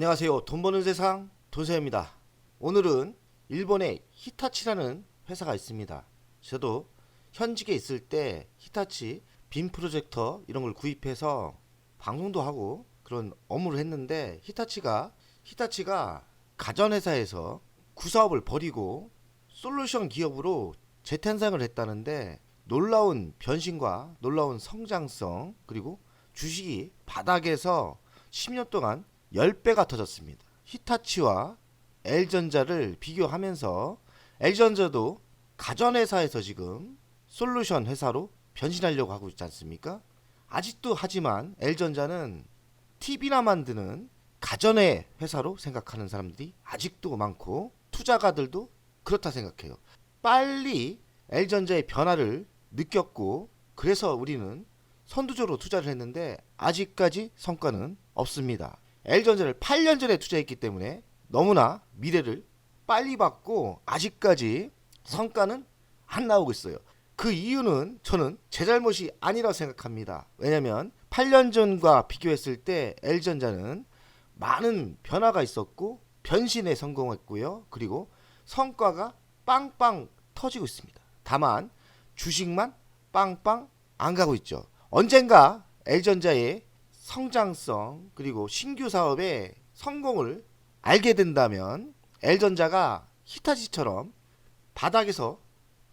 안녕하세요. 돈 버는 세상 돈세입니다. 오늘은 일본의 히타치라는 회사가 있습니다. 저도 현직에 있을 때 히타치 빔 프로젝터 이런 걸 구입해서 방송도 하고 그런 업무를 했는데 히타치가 가전회사에서 구사업을 버리고 솔루션 기업으로 재탄생을 했다는데 놀라운 변신과 놀라운 성장성 그리고 주식이 바닥에서 10년 동안 10배가 터졌습니다. 히타치와 L전자를 비교하면서 L전자도 가전회사에서 지금 솔루션 회사로 변신하려고 하고 있지 않습니까? 아직도 하지만 L전자는 TV나 만드는 가전의 회사로 생각하는 사람들이 아직도 많고 투자가들도 그렇다 생각해요. 빨리 L전자의 변화를 느꼈고 그래서 우리는 선두적으로 투자를 했는데 아직까지 성과는 없습니다. L전자를 8년 전에 투자했기 때문에 너무나 미래를 빨리 봤고 아직까지 성과는 안 나오고 있어요. 그 이유는 저는 제 잘못이 아니라고 생각합니다. 왜냐하면 8년 전과 비교했을 때 L전자는 많은 변화가 있었고 변신에 성공했고요. 그리고 성과가 빵빵 터지고 있습니다. 다만 주식만 빵빵 안 가고 있죠. 언젠가 L전자의 성장성 그리고 신규 사업의 성공을 알게 된다면 L전자가 히타치처럼 바닥에서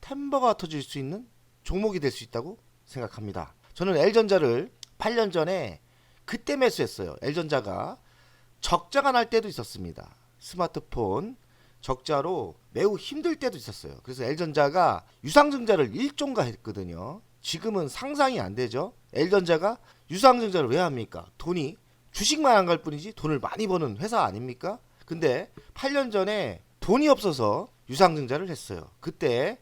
템버가 터질 수 있는 종목이 될 수 있다고 생각합니다. 저는 L전자를 8년 전에 그때 매수했어요. L전자가 적자가 날 때도 있었습니다. 스마트폰 적자로 매우 힘들 때도 있었어요. 그래서 L전자가 유상증자를 1종가 했거든요. 지금은 상상이 안 되죠. L전자가 유상증자를 왜 합니까? 돈이 주식만 안 갈 뿐이지 돈을 많이 버는 회사 아닙니까? 근데 8년 전에 돈이 없어서 유상증자를 했어요. 그때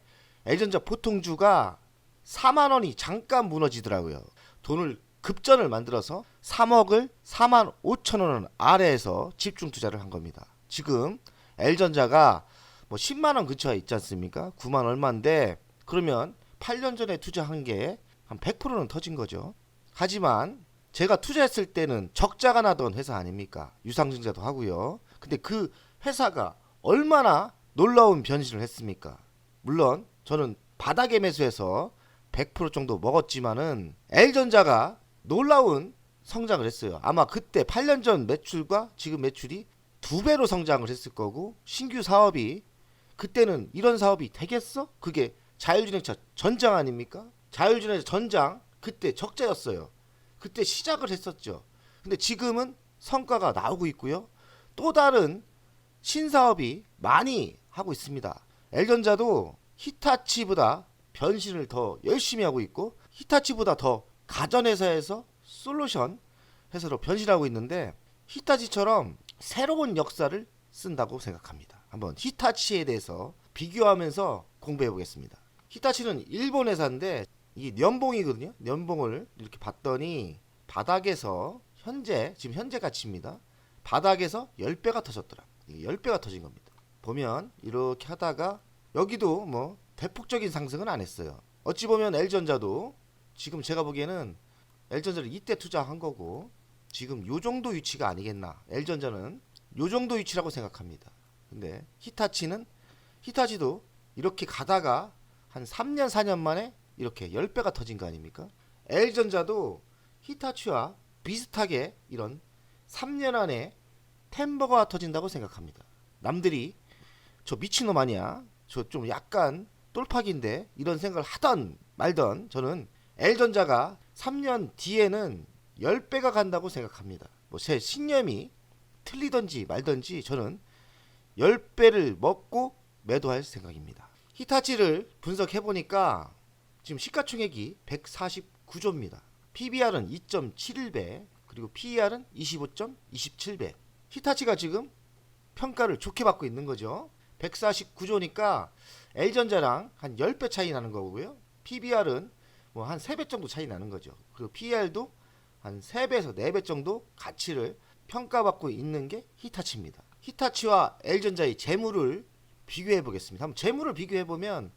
L전자 보통주가 4만 원이 잠깐 무너지더라고요. 돈을 급전을 만들어서 3억을 4만 5천 원 아래에서 집중 투자를 한 겁니다. 지금 L전자가 뭐 10만 원 근처에 있지 않습니까? 9만 얼마인데 그러면 8년 전에 투자한 게 한 100%는 터진 거죠. 하지만 제가 투자했을 때는 적자가 나던 회사 아닙니까? 유상증자도 하고요. 근데 그 회사가 얼마나 놀라운 변신을 했습니까? 물론 저는 바닥에 매수해서 100% 정도 먹었지만은 L전자가 놀라운 성장을 했어요. 아마 그때 8년 전 매출과 지금 매출이 2배로 성장을 했을 거고 신규 사업이 그때는 이런 사업이 되겠어? 그게 자율주행차 전장 아닙니까? 자율주행차 전장 그때 적자였어요. 그때 시작을 했었죠. 근데 지금은 성과가 나오고 있고요. 또 다른 신사업이 많이 하고 있습니다. L전자도 히타치보다 변신을 더 열심히 하고 있고 히타치보다 더 가전회사에서 솔루션 회사로 변신하고 있는데 히타치처럼 새로운 역사를 쓴다고 생각합니다. 한번 히타치에 대해서 비교하면서 공부해 보겠습니다. 히타치는 일본 회사인데 이게 연봉이거든요. 연봉을 이렇게 봤더니 바닥에서 지금 현재 가치입니다. 바닥에서 10배가 터졌더라. 이게 10배가 터진 겁니다. 보면 이렇게 하다가 여기도 뭐 대폭적인 상승은 안 했어요. 어찌 보면 L전자도 지금 제가 보기에는 L전자를 이때 투자한 거고 지금 요 정도 위치가 아니겠나. L전자는 요 정도 위치라고 생각합니다. 근데 히타치도 이렇게 가다가 한 3년 4년 만에 이렇게 10배가 터진 거 아닙니까? L전자도 히타치와 비슷하게 이런 3년 안에 템버가 터진다고 생각합니다. 남들이 저 미친놈 아니야? 저 좀 약간 똘팍인데 이런 생각을 하던 말던 저는 L전자가 3년 뒤에는 10배가 간다고 생각합니다. 뭐 제 신념이 틀리던지 말던지 저는 10배를 먹고 매도할 생각입니다. 히타치를 분석해보니까 지금 시가총액이 149조입니다. PBR은 2.71배 그리고 PER은 25.27배. 히타치가 지금 평가를 좋게 받고 있는 거죠. 149조니까 L전자랑 한 10배 차이 나는 거고요. PBR은 뭐 한 3배 정도 차이 나는 거죠. 그리고 PER도 한 3배에서 4배 정도 가치를 평가받고 있는 게 히타치입니다. 히타치와 L전자의 재물을 비교해 보겠습니다. 한번 재물을 비교해 보면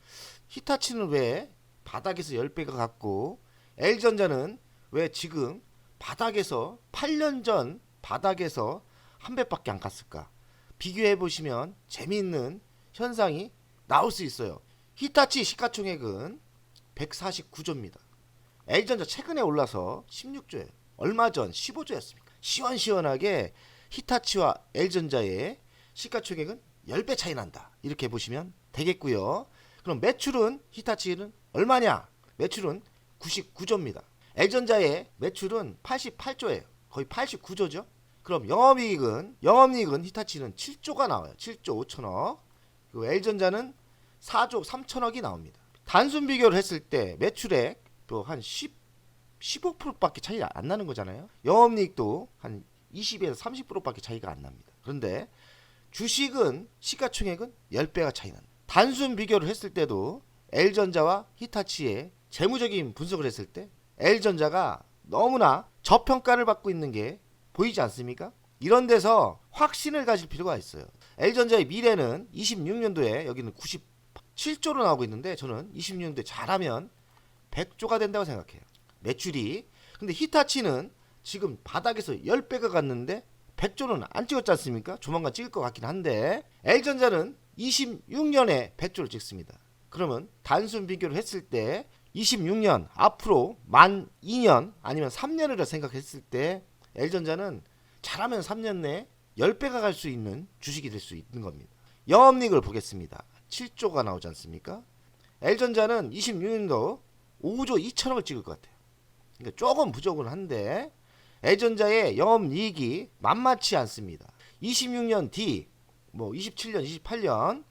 히타치는 왜 바닥에서 10배가 갔고 L전자는 왜 지금 바닥에서 8년 전 바닥에서 한 배밖에 안 갔을까? 비교해 보시면 재미있는 현상이 나올 수 있어요. 히타치 시가총액은 149조입니다. L전자 최근에 올라서 16조예요. 얼마 전 15조였습니까? 시원시원하게 히타치와 L전자의 시가총액은 10배 차이 난다. 이렇게 보시면 되겠고요. 그럼 매출은 히타치는 얼마냐? 매출은 99조입니다. L전자의 매출은 88조예요. 거의 89조죠. 그럼 영업이익은 히타치는 7조가 나와요. 7조 5천억. 그리고 L전자는 4조 3천억이 나옵니다. 단순 비교를 했을 때 매출액 한 15%밖에 차이 안 나는 거잖아요. 영업이익도 한 20에서 30%밖에 차이가 안 납니다. 그런데 주식은 시가총액은 10배가 차이 납니다. 단순 비교를 했을 때도 L전자와 히타치의 재무적인 분석을 했을 때 L전자가 너무나 저평가를 받고 있는 게 보이지 않습니까? 이런 데서 확신을 가질 필요가 있어요. L전자의 미래는 26년도에 여기는 97조로 나오고 있는데 저는 26년도에 잘하면 100조가 된다고 생각해요. 매출이. 근데 히타치는 지금 바닥에서 10배가 갔는데 100조는 안 찍었지 않습니까? 조만간 찍을 것 같긴 한데 L전자는 26년에 100조를 찍습니다. 그러면 단순 비교를 했을 때 26년 앞으로 만 2년 아니면 3년을 생각했을 때 L전자는 잘하면 3년 내에 10배가 갈 수 있는 주식이 될 수 있는 겁니다. 영업이익을 보겠습니다. 7조가 나오지 않습니까? L전자는 26년도 5조 2천억을 찍을 것 같아요. 그러니까 조금 부족은 한데 L전자의 영업이익이 만만치 않습니다. 26년 뒤, 27년, 28년,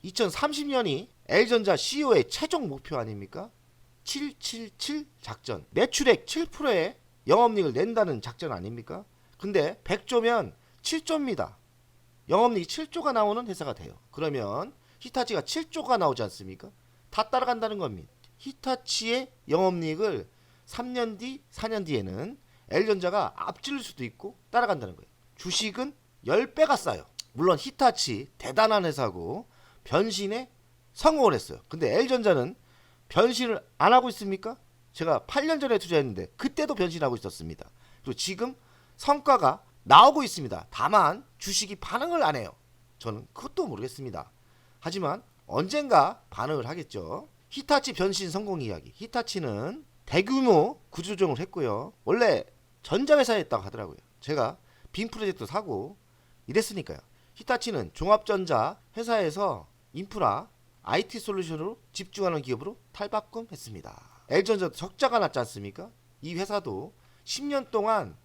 2030년이 L전자 CEO의 최종 목표 아닙니까? 777 작전. 매출액 7%의 영업이익을 낸다는 작전 아닙니까? 근데 100조면 7조입니다. 영업이익 7조가 나오는 회사가 돼요. 그러면 히타치가 7조가 나오지 않습니까? 다 따라간다는 겁니다. 히타치의 영업이익을 3년 뒤, 4년 뒤에는 L전자가 앞질릴 수도 있고 따라간다는 거예요. 주식은 10배가 싸요. 물론 히타치 대단한 회사고 변신에 성공을 했어요. 근데 L전자는 변신을 안 하고 있습니까? 제가 8년 전에 투자했는데 그때도 변신하고 있었습니다. 그리고 지금 성과가 나오고 있습니다. 다만 주식이 반응을 안 해요. 저는 그것도 모르겠습니다. 하지만 언젠가 반응을 하겠죠. 히타치 변신 성공 이야기. 히타치는 대규모 구조조정을 했고요. 원래 전자회사였다고 하더라고요. 제가 빔 프로젝트 사고 이랬으니까요. 히타치는 종합전자 회사에서 인프라 IT 솔루션으로 집중하는 기업으로 탈바꿈했습니다. L전자도 적자가 났지 않습니까? 이 회사도 10년 동안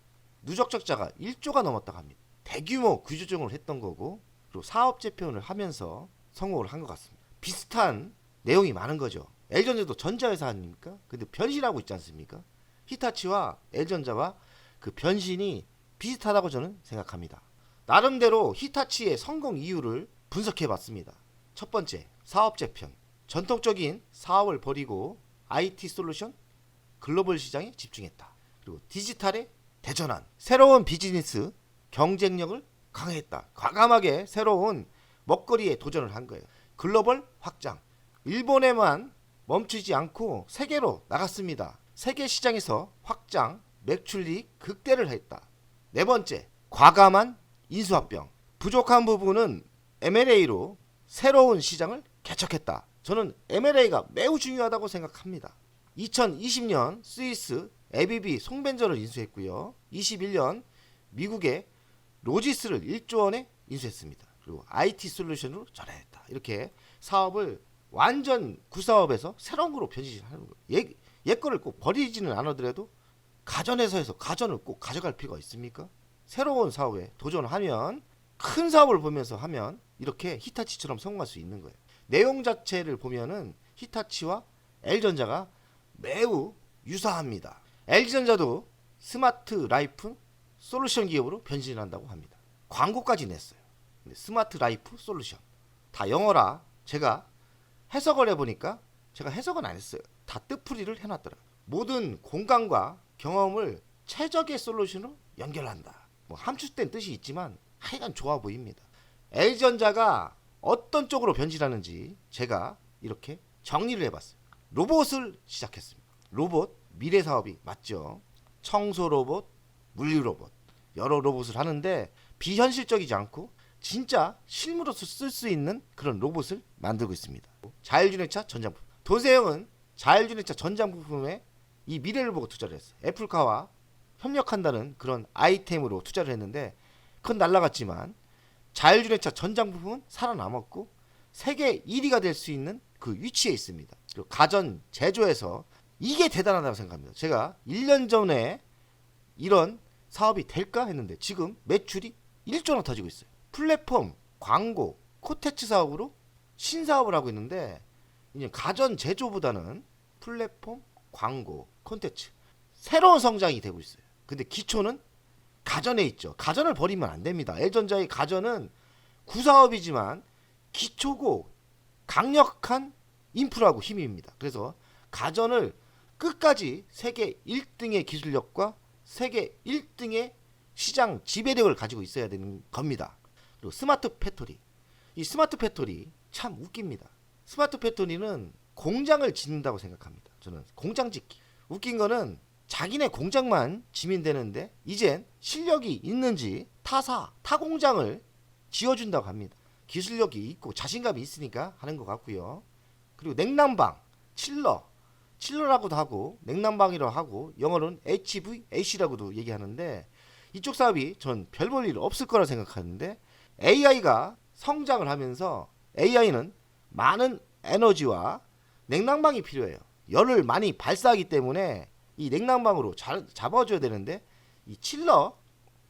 누적 적자가 1조가 넘었다고 합니다. 대규모 구조조정을 했던 거고 그리고 사업 재편을 하면서 성공을 한 것 같습니다. 비슷한 내용이 많은 거죠. L전자도 전자회사 아닙니까? 근데 변신하고 있지 않습니까? 히타치와 L전자와 그 변신이 비슷하다고 저는 생각합니다. 나름대로 히타치의 성공 이유를 분석해 봤습니다. 첫 번째, 사업 재편. 전통적인 사업을 버리고 IT 솔루션, 글로벌 시장에 집중했다. 그리고 디지털의 대전환, 새로운 비즈니스 경쟁력을 강화했다. 과감하게 새로운 먹거리에 도전을 한 거예요. 글로벌 확장, 일본에만 멈추지 않고 세계로 나갔습니다. 세계 시장에서 확장, 매출이익 극대를 했다. 네 번째, 과감한 인수합병. 부족한 부분은 M&A로 새로운 시장을 개척했다. 저는 M&A가 매우 중요하다고 생각합니다. 2020년 스위스 ABB 송벤저를 인수했고요. 21년 미국의 로지스를 1조 원에 인수했습니다. 그리고 IT 솔루션으로 전환했다. 이렇게 사업을 완전 구사업에서 새로운 거로 변신하는 거예요. 옛 거를 꼭 버리지는 않아더라도 가전회사에서 가전을 꼭 가져갈 필요가 있습니까? 새로운 사업에 도전하면 큰 사업을 보면서 하면 이렇게 히타치처럼 성공할 수 있는 거예요. 내용 자체를 보면은 히타치와 L전자가 매우 유사합니다. L전자도 스마트 라이프 솔루션 기업으로 변신한다고 합니다. 광고까지 냈어요. 근데 스마트 라이프 솔루션 다 영어라. 제가 해석을 해보니까 제가 해석은 안 했어요. 다 뜻풀이를 해놨더라고요. 모든 공간과 경험을 최적의 솔루션으로 연결한다. 함축된 뜻이 있지만 하여간 좋아 보입니다. L전자가 어떤 쪽으로 변신하는지 제가 이렇게 정리를 해봤어요. 로봇을 시작했습니다. 로봇 미래 사업이 맞죠. 청소 로봇, 물류 로봇. 여러 로봇을 하는데 비현실적이지 않고 진짜 실무로서 쓸 수 있는 그런 로봇을 만들고 있습니다. 자율주행차 전장부품. 도세형은 자율주행차 전장부품에 이 미래를 보고 투자를 했어요. 애플카와 협력한다는 그런 아이템으로 투자를 했는데 그건 날라갔지만 자율주행차 전장부품은 살아남았고 세계 1위가 될 수 있는 그 위치에 있습니다. 그리고 가전 제조에서 이게 대단하다고 생각합니다. 제가 1년 전에 이런 사업이 될까 했는데 지금 매출이 1조나 터지고 있어요. 플랫폼, 광고, 콘텐츠 사업으로 신사업을 하고 있는데 이제 가전 제조보다는 플랫폼, 광고, 콘텐츠 새로운 성장이 되고 있어요. 근데 기초는 가전에 있죠. 가전을 버리면 안 됩니다. L전자의 가전은 구사업이지만 기초고 강력한 인프라고 힘입니다. 그래서 가전을 끝까지 세계 1등의 기술력과 세계 1등의 시장 지배력을 가지고 있어야 되는 겁니다. 그리고 스마트 팩토리. 이 스마트 팩토리 참 웃깁니다. 스마트 팩토리는 공장을 짓는다고 생각합니다. 저는 공장 짓기. 웃긴 거는 자기네 공장만 지면 되는데 이젠 실력이 있는지 타 공장을 지어준다고 합니다. 기술력이 있고 자신감이 있으니까 하는 것 같고요. 그리고 냉난방, 칠러라고도 하고 냉난방이라고 하고 영어로는 HVAC라고도 얘기하는데 이쪽 사업이 전 별 볼 일 없을 거라 생각하는데 AI가 성장을 하면서 AI는 많은 에너지와 냉난방이 필요해요. 열을 많이 발사하기 때문에 이 냉난방으로 잘 잡아줘야 되는데 이 칠러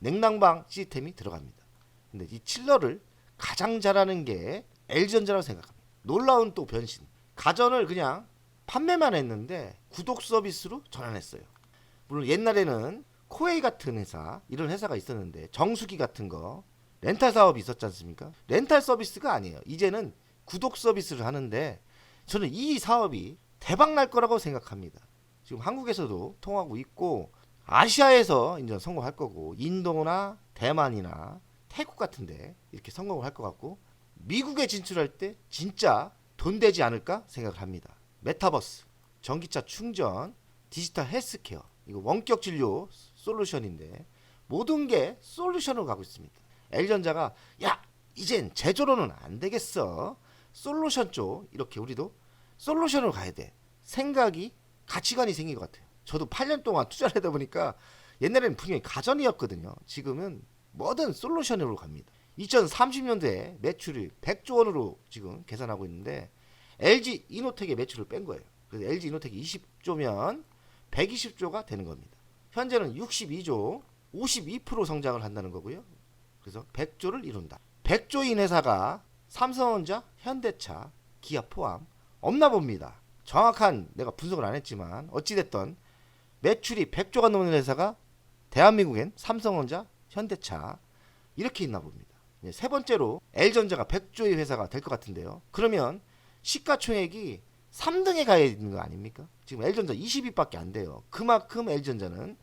냉난방 시스템이 들어갑니다. 근데 이 칠러를 가장 잘하는 게 LG전자라고 생각합니다. 놀라운 또 변신. 가전을 그냥 판매만 했는데 구독 서비스로 전환했어요. 물론 옛날에는 코웨이 같은 회사, 이런 회사가 있었는데 정수기 같은 거 렌탈 사업이 있었지 않습니까? 렌탈 서비스가 아니에요. 이제는 구독 서비스를 하는데 저는 이 사업이 대박 날 거라고 생각합니다. 지금 한국에서도 통하고 있고 아시아에서 이제 성공할 거고 인도나 대만이나 태국 같은데 이렇게 성공을 할 것 같고 미국에 진출할 때 진짜 돈 되지 않을까 생각을 합니다. 메타버스, 전기차 충전, 디지털 헬스케어 이거 원격 진료 솔루션인데 모든 게 솔루션으로 가고 있습니다. L전자가 야 이젠 제조로는 안 되겠어. 솔루션 쪽 이렇게 우리도 솔루션으로 가야 돼. 생각이 가치관이 생긴 것 같아요. 저도 8년 동안 투자를 하다 보니까 옛날에는 분명히 가전이었거든요. 지금은 뭐든 솔루션으로 갑니다. 2030년도에 매출이 100조 원으로 지금 계산하고 있는데 LG 이노텍의 매출을 뺀 거예요. 그래서 LG 이노텍이 20조면 120조가 되는 겁니다. 현재는 62조, 52% 성장을 한다는 거고요. 그래서 100조를 이룬다. 100조인 회사가 삼성전자, 현대차, 기아 포함 없나 봅니다. 정확한 내가 분석을 안 했지만 어찌됐든 매출이 100조가 넘는 회사가 대한민국엔 삼성전자, 현대차 이렇게 있나 봅니다. 세 번째로 L전자가 100조의 회사가 될 것 같은데요. 그러면 시가총액이 3등에 가야 되는 거 아닙니까? 지금 L전자 20위밖에 안 돼요. 그만큼 L전자는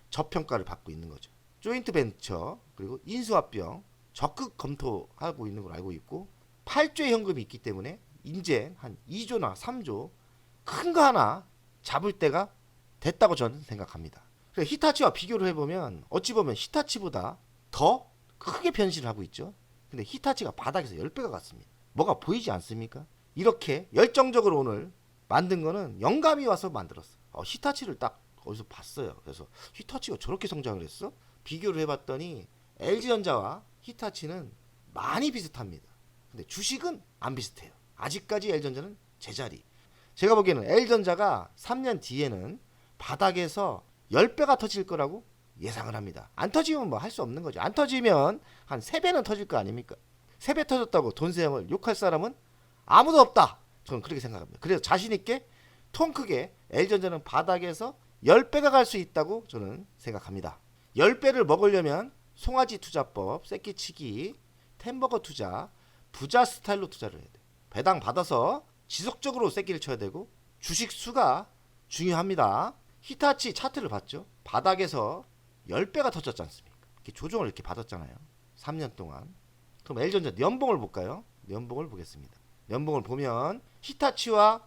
저평가를 받고 있는 거죠. 조인트 벤처 그리고 인수합병 적극 검토하고 있는 걸 알고 있고 8조의 현금이 있기 때문에 이제 한 2조나 3조 큰 거 하나 잡을 때가 됐다고 저는 생각합니다. 히타치와 비교를 해보면 어찌 보면 히타치보다 더 크게 변신을 하고 있죠. 근데 히타치가 바닥에서 10배가 갔습니다. 뭐가 보이지 않습니까? 이렇게 열정적으로 오늘 만든 거는 영감이 와서 만들었어요. 히타치를 딱 어디서 봤어요. 그래서 히타치가 저렇게 성장을 했어? 비교를 해봤더니 LG전자와 히타치는 많이 비슷합니다. 근데 주식은 안 비슷해요. 아직까지 L전자는 제자리. 제가 보기에는 L전자가 3년 뒤에는 바닥에서 10배가 터질 거라고 예상을 합니다. 안 터지면 뭐 할 수 없는 거죠. 안 터지면 한 3배는 터질 거 아닙니까? 3배 터졌다고 돈세형을 욕할 사람은 아무도 없다. 저는 그렇게 생각합니다. 그래서 자신있게 통 크게 L전자는 바닥에서 10배가 갈 수 있다고 저는 생각합니다. 10배를 먹으려면 송아지 투자법, 새끼치기, 템버거 투자, 부자 스타일로 투자를 해야 돼. 배당 받아서 지속적으로 새끼를 쳐야 되고 주식 수가 중요합니다. 히타치 차트를 봤죠. 바닥에서 10배가 터졌지 않습니까? 이렇게 조정을 이렇게 받았잖아요. 3년 동안. 그럼 L전자 연봉을 볼까요? 연봉을 보겠습니다. 연봉을 보면 히타치와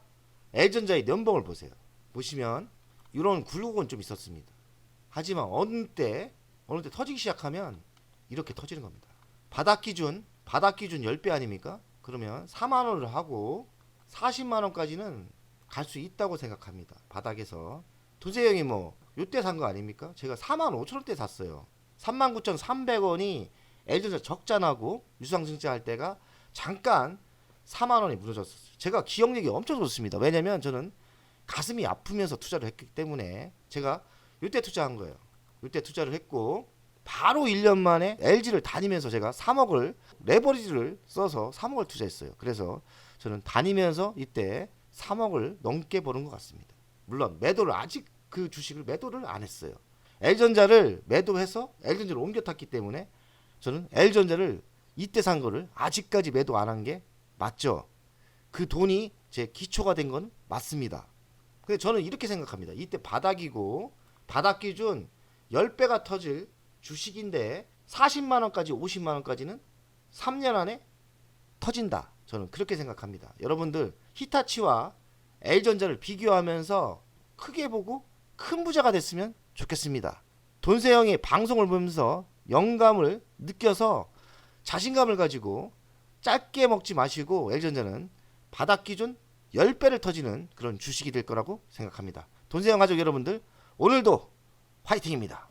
L전자의 연봉을 보세요. 보시면 이런 굴곡은 좀 있었습니다. 하지만 어느 때 어느 때 터지기 시작하면 이렇게 터지는 겁니다. 바닥 기준 10배 아닙니까? 그러면 4만 원을 하고 40만 원까지는 갈 수 있다고 생각합니다. 바닥에서. 도세 형이 뭐 요때 산 거 아닙니까? 제가 4만 5천 원대 샀어요. 39,300원이 LG전자 적자나고 유상증자 할 때가 잠깐 4만 원이 무너졌었어요. 제가 기억력이 엄청 좋습니다. 왜냐면 저는 가슴이 아프면서 투자를 했기 때문에 제가 요때 투자한 거예요. 요때 투자를 했고 바로 1년 만에 LG를 다니면서 제가 3억을 레버리지를 써서 3억을 투자했어요. 그래서 저는 다니면서 이때 3억을 넘게 버는 것 같습니다. 물론 매도를 아직 그 주식을 매도를 안 했어요. L전자를 매도해서 L전자를 옮겨 탔기 때문에 저는 L전자를 이때 산 거를 아직까지 매도 안 한 게 맞죠. 그 돈이 제 기초가 된 건 맞습니다. 근데 저는 이렇게 생각합니다. 이때 바닥이고 바닥 기준 10배가 터질 주식인데 40만 원까지 50만 원까지는 3년 안에 터진다. 저는 그렇게 생각합니다. 여러분들 히타치와 L전자를 비교하면서 크게 보고 큰 부자가 됐으면 좋겠습니다. 돈세형의 방송을 보면서 영감을 느껴서 자신감을 가지고 짧게 먹지 마시고 L전자는 바닥 기준 10배를 터지는 그런 주식이 될 거라고 생각합니다. 돈세형 가족 여러분들 오늘도 화이팅입니다.